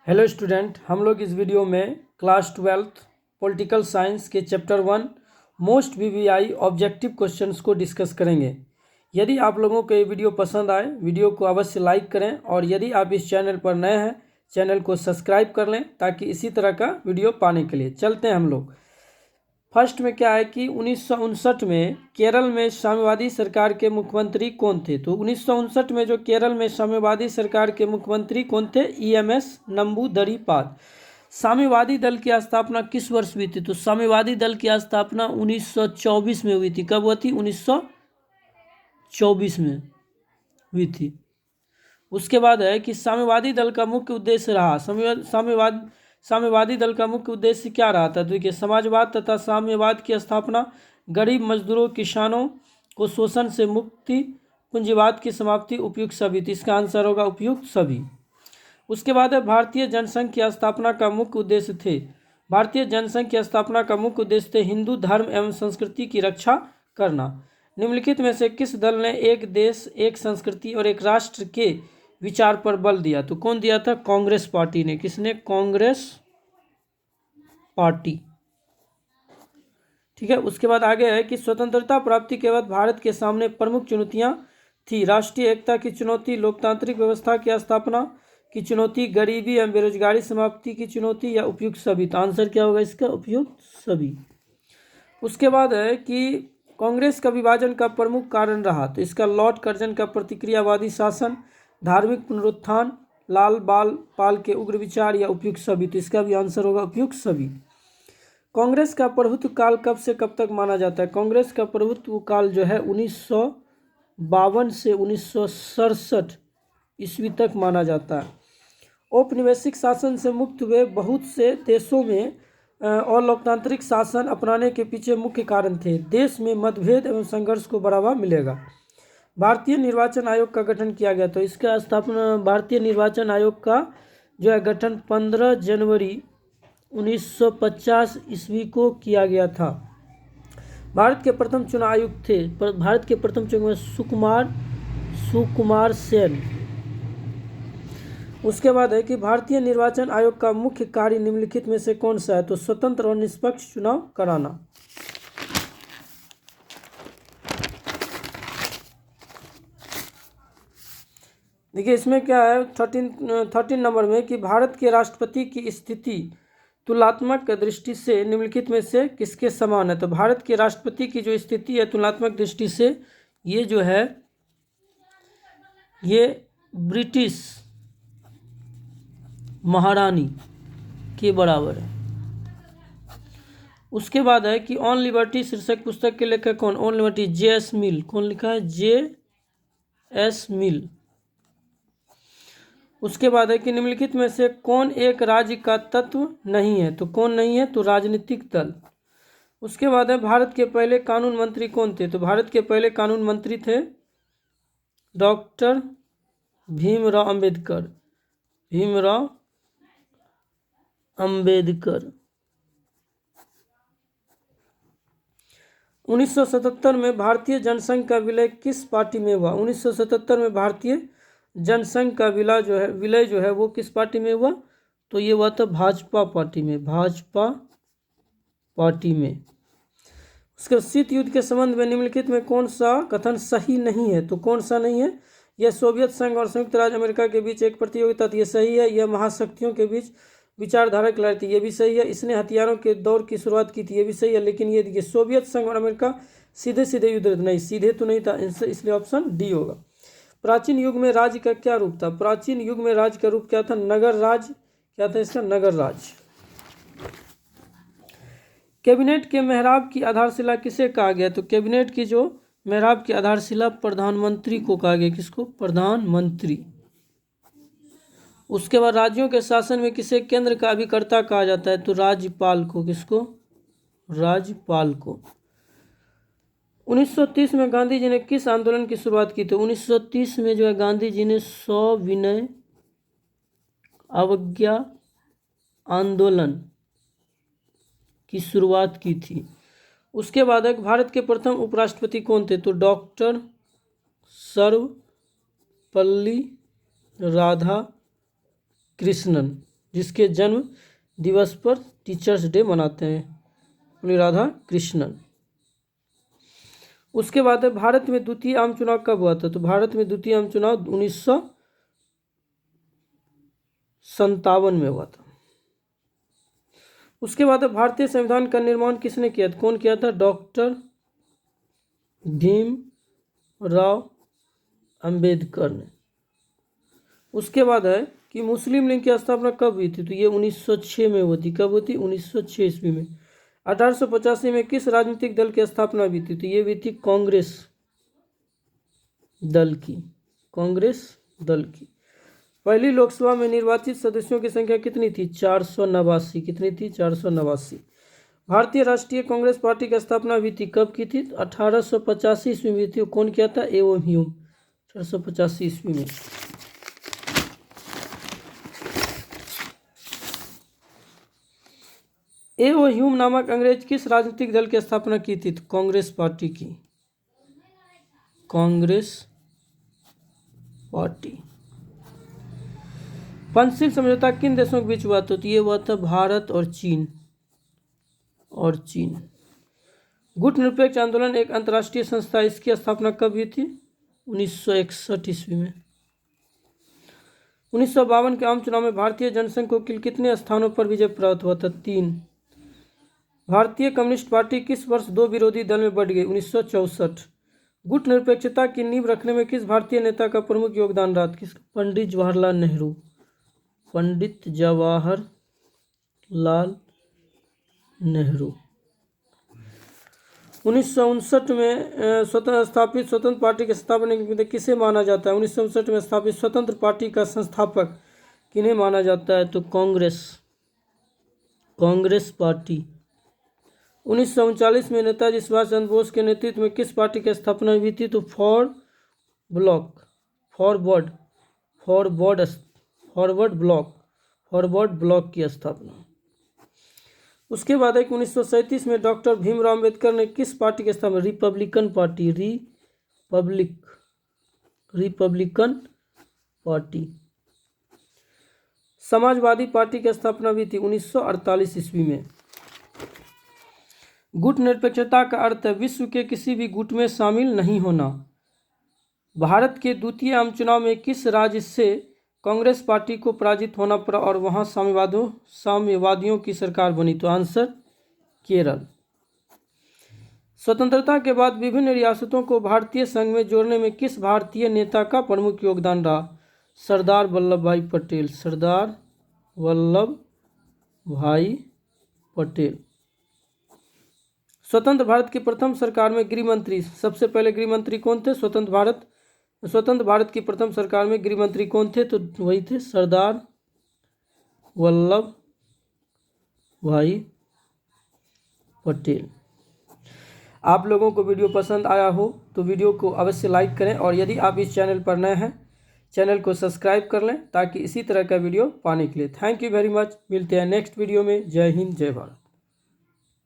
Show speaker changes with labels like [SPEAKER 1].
[SPEAKER 1] Hello student, हम लोग इस वीडियो में क्लास 12 पॉलिटिकल साइंस के chapter 1 most VVI objective questions को डिस्कस करेंगे। यदि आप लोगों को ये वीडियो पसंद आए, वीडियो को अवश्य लाइक करें और यदि आप इस चैनल पर नए हैं, चैनल को सब्सक्राइब कर लें ताकि इसी तरह का वीडियो पाने के लिए। चलते हैं हम लोग। फर्स्ट में क्या है कि 1959 में केरल में साम्यवादी सरकार के मुख्यमंत्री कौन थे। तो 1959 में जो केरल में साम्यवादी सरकार के मुख्यमंत्री कौन थे? ईएमएस नंबूदरीपाद। साम्यवादी दल की स्थापना किस वर्ष हुई थी? तो साम्यवादी दल की स्थापना 1924 में हुई थी। कब हुई थी? 1924 में हुई थी। उसके बाद है कि साम्यवादी दल का मुख्य उद्देश्य रहा। साम्यवादी दल का मुख्य उद्देश्य क्या रहा था? देखिए, समाजवाद तथा साम्यवाद की स्थापना, गरीब मजदूरों किसानों को शोषण से मुक्ति, पूंजीवाद की समाप्ति, उपयुक्त सभी। तो इसका आंसर होगा उपयुक्त सभी। उसके बाद है भारतीय जनसंघ की स्थापना का मुख्य उद्देश्य थे। भारतीय जनसंघ की स्थापना का मुख्य उद्देश्य थे हिंदू धर्म एवं संस्कृति की रक्षा करना। निम्नलिखित में से किस दल ने एक देश एक संस्कृति और एक राष्ट्र के विचार पर बल दिया? तो कौन दिया था? कांग्रेस पार्टी ने। किसने? कांग्रेस पार्टी। ठीक है। उसके बाद आगे है कि स्वतंत्रता प्राप्ति के बाद भारत के सामने प्रमुख चुनौतियां थी। राष्ट्रीय एकता की चुनौती, लोकतांत्रिक व्यवस्था की स्थापना की चुनौती, गरीबी एवं बेरोजगारी समाप्ति की चुनौती, या उपयुक्त सभी। तो आंसर क्या होगा इसका? उपयुक्त सभी। उसके बाद है कि कांग्रेस का विभाजन का प्रमुख कारण रहा। तो इसका लॉर्ड कर्जन का प्रतिक्रियावादी शासन, धार्मिक पुनरुत्थान, लाल बाल पाल के उग्र विचार, या उपयुक्त सभी। तो इसका भी आंसर होगा उपयुक्त सभी। कांग्रेस का प्रभुत्व काल कब से कब तक माना जाता है? कांग्रेस का प्रभुत्व काल जो है 1952 से 1967 ईस्वी तक माना जाता है। औपनिवेशिक शासन से मुक्त हुए बहुत से देशों में और लोकतांत्रिक शासन अपनाने के पीछे मुख्य कारण थे। देश में मतभेद एवं संघर्ष को बढ़ावा मिलेगा। भारतीय निर्वाचन आयोग का गठन किया गया। तो इसका स्थापना भारतीय निर्वाचन आयोग का जो है गठन 15 जनवरी 1950 ईस्वी को किया गया था। भारत के प्रथम चुनाव आयुक्त थे। भारत के प्रथम चुनाव सुकुमार सेन। उसके बाद है कि भारतीय निर्वाचन आयोग का मुख्य कार्य निम्नलिखित में से कौन सा है? तो स्वतंत्र और निष्पक्ष चुनाव कराना। देखिए, इसमें क्या है 13 नंबर में कि भारत के राष्ट्रपति की स्थिति तुलनात्मक दृष्टि से निम्नलिखित में से किसके समान है? तो भारत के राष्ट्रपति की जो स्थिति है तुलनात्मक दृष्टि से ये जो है ये ब्रिटिश महारानी के बराबर है। उसके बाद है कि ऑन लिबर्टी शीर्षक पुस्तक के लेखक कौन? On Liberty J S. मिल। कौन लिखा है? जे.एस. मिल। उसके बाद है कि निम्नलिखित में से कौन एक राज्य का तत्व नहीं है? तो कौन नहीं है? तो राजनीतिक दल। उसके बाद है भारत के पहले कानून मंत्री कौन थे? तो भारत के पहले कानून मंत्री थे डॉक्टर भीमराव अंबेडकर। भीमराव अंबेडकर। 1977 में भारतीय जनसंघ का विलय किस पार्टी में हुआ? 1977 में भारतीय जनसंघ का विलय जो है वो किस पार्टी में हुआ? तो ये हुआ था भाजपा पार्टी में। भाजपा पार्टी में। उसके शीत युद्ध के संबंध में निम्नलिखित में कौन सा कथन सही नहीं है? तो कौन सा नहीं है? यह सोवियत संघ और संयुक्त राज्य अमेरिका के बीच एक प्रतियोगिता थी। ये सही है। यह महाशक्तियों के बीच विचारधारा की लड़ाई थी। ये भी सही है। इसने हथियारों के दौर की शुरुआत की थी। ये भी सही है। लेकिन ये देखिए, सोवियत संघ और अमेरिका सीधे सीधे युद्ध नहीं, सीधे तो नहीं था, इसलिए ऑप्शन डी होगा। प्राचीन युग में राज्य का क्या रूप था? प्राचीन युग में राज्य का रूप क्या था? नगर राज। क्या था इसका? नगर राज। कैबिनेट के मेहराब की आधारशिला किसे कहा गया? तो कैबिनेट की जो मेहराब की आधारशिला प्रधानमंत्री को कहा गया। किसको? प्रधानमंत्री। उसके बाद राज्यों के शासन में किसे केंद्र का अभिकर्ता कहा जाता है? तो राज्यपाल को। किसको? राज्यपाल को। 1930 में गांधी जी ने किस आंदोलन की शुरुआत की थी? 1930 में जो है गांधी जी ने सविनय अवज्ञा आंदोलन की शुरुआत की थी। उसके बाद एक भारत के प्रथम उपराष्ट्रपति कौन थे? तो डॉक्टर सर्वपल्ली राधाकृष्णन, जिसके जन्म दिवस पर टीचर्स डे मनाते हैं, अपनी राधा कृष्णन। उसके बाद है भारत में द्वितीय आम चुनाव कब हुआ था? तो भारत में द्वितीय आम चुनाव 1957 में हुआ था। उसके बाद भारतीय संविधान का निर्माण किसने किया था? कौन किया था? डॉक्टर भीमराव अंबेडकर ने। उसके बाद है कि मुस्लिम लीग की स्थापना कब हुई थी? तो ये 1906 में हुई थी। कब हुई थी? 1906 ईस्वी में। 1885 में किस राजनीतिक दल की स्थापना हुई थी? तो ये हुई थी कांग्रेस दल की। कांग्रेस दल की। पहली लोकसभा में निर्वाचित सदस्यों की संख्या कितनी थी? 489। कितनी थी? 489। भारतीय राष्ट्रीय कांग्रेस पार्टी की स्थापना हुई थी कब की थी? 1885 ईस्वी में थी। कौन किया था? एवं ह्यूम। 1885 ईस्वी में। एवं ह्यूम नामक अंग्रेज किस राजनीतिक दल की स्थापना की थी? कांग्रेस पार्टी की। कांग्रेस पार्टी। पंचशील समझौता किन देशों के बीच हुआ? तो ये हुआ था भारत और चीन। गुट निरपेक्ष आंदोलन एक अंतर्राष्ट्रीय संस्था, इसकी स्थापना कब हुई थी? 1961 ईस्वी में। 1952 के आम चुनाव में भारतीय जनसंघ को कुल कितने स्थानों पर विजय प्राप्त हुआ था? 3। भारतीय कम्युनिस्ट पार्टी किस वर्ष 2 विरोधी दल में बढ़ गई? 1964। गुट निरपेक्षता की नींव रखने में किस भारतीय नेता का प्रमुख योगदान रहा? पंडित जवाहरलाल नेहरू। पंडित जवाहरलाल नेहरू। 1959 में स्थापित स्वतंत्र पार्टी के स्थापना किसे माना जाता है? 1959 में स्थापित स्वतंत्र पार्टी का संस्थापक किन्हें माना जाता है? तो कांग्रेस पार्टी। 1939 में नेताजी सुभाष चंद्र बोस के नेतृत्व में किस पार्टी की स्थापना हुई थी? तो फॉरवर्ड ब्लॉक की स्थापना। उसके बाद 1937 में डॉक्टर भीमराव अंबेडकर ने किस पार्टी की स्थापना? Republican party. समाजवादी पार्टी की स्थापना हुई थी 1948 ईस्वी में। गुट निरपेक्षता का अर्थ है विश्व के किसी भी गुट में शामिल नहीं होना। भारत के द्वितीय आम चुनाव में किस राज्य से कांग्रेस पार्टी को पराजित होना पड़ा और वहां साम्यवादियों की सरकार बनी? तो आंसर केरल। स्वतंत्रता के बाद विभिन्न रियासतों को भारतीय संघ में जोड़ने में किस भारतीय नेता का प्रमुख योगदान रहा? सरदार वल्लभ भाई पटेल। स्वतंत्र भारत की प्रथम सरकार में गृहमंत्री, सबसे पहले गृहमंत्री कौन थे? स्वतंत्र भारत की प्रथम सरकार में गृहमंत्री कौन थे? तो वही थे सरदार वल्लभ भाई पटेल। आप लोगों को वीडियो पसंद आया हो तो वीडियो को अवश्य लाइक करें और यदि आप इस चैनल पर नए हैं चैनल को सब्सक्राइब कर लें ताकि इसी तरह का वीडियो पाने के लिए। Thank you very much. मिलते हैं नेक्स्ट वीडियो में। जय हिंद, जय भारत।